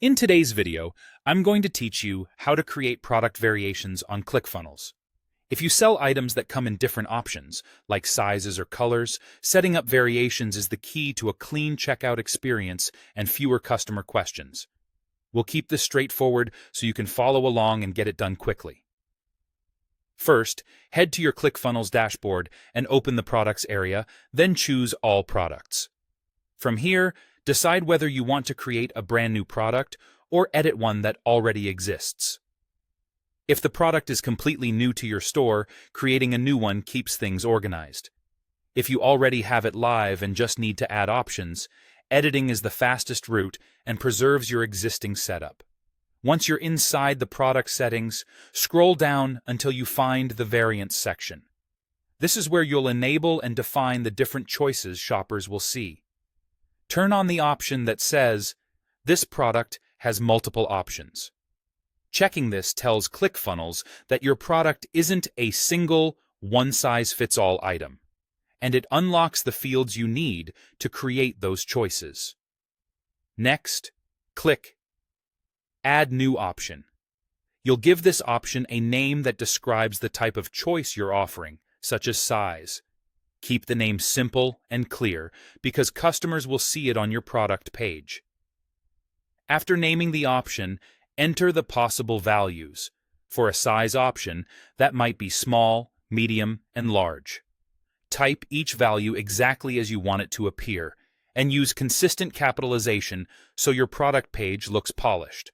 In today's video, I'm going to teach you how to create product variations on ClickFunnels. If you sell items that come in different options, like sizes or colors, setting up variations is the key to a clean checkout experience and fewer customer questions. We'll keep this straightforward so you can follow along and get it done quickly. First, head to your ClickFunnels dashboard and open the Products area, then choose All Products. From here, decide whether you want to create a brand new product or edit one that already exists. If the product is completely new to your store, creating a new one keeps things organized. If you already have it live and just need to add options, editing is the fastest route and preserves your existing setup. Once you're inside the product settings, scroll down until you find the Variants section. This is where you'll enable and define the different choices shoppers will see. Turn on the option that says, "This product has multiple options." Checking this tells ClickFunnels that your product isn't a single, one-size-fits-all item, and it unlocks the fields you need to create those choices. Next, click Add New Option. You'll give this option a name that describes the type of choice you're offering, such as size. Keep the name simple and clear because customers will see it on your product page. After naming the option, enter the possible values. For a size option, that might be small, medium, and large. Type each value exactly as you want it to appear, and use consistent capitalization so your product page looks polished.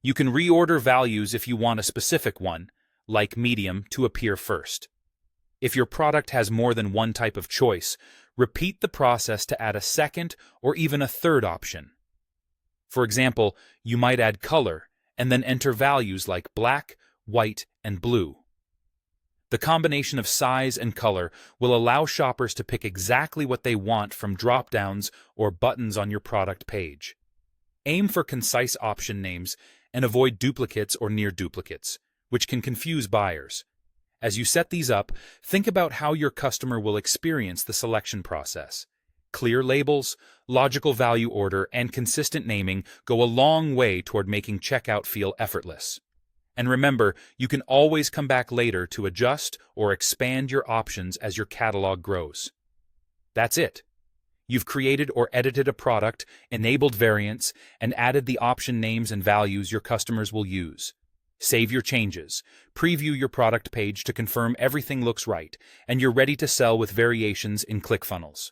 You can reorder values if you want a specific one, like medium, to appear first. If your product has more than one type of choice, repeat the process to add a second or even a third option. For example, you might add color and then enter values like black, white, and blue. The combination of size and color will allow shoppers to pick exactly what they want from drop-downs or buttons on your product page. Aim for concise option names and avoid duplicates or near duplicates, which can confuse buyers. As you set these up, think about how your customer will experience the selection process. Clear labels, logical value order, and consistent naming go a long way toward making checkout feel effortless. And remember, you can always come back later to adjust or expand your options as your catalog grows. That's it. You've created or edited a product, enabled variants, and added the option names and values your customers will use. Save your changes, preview your product page to confirm everything looks right, and you're ready to sell with variations in ClickFunnels.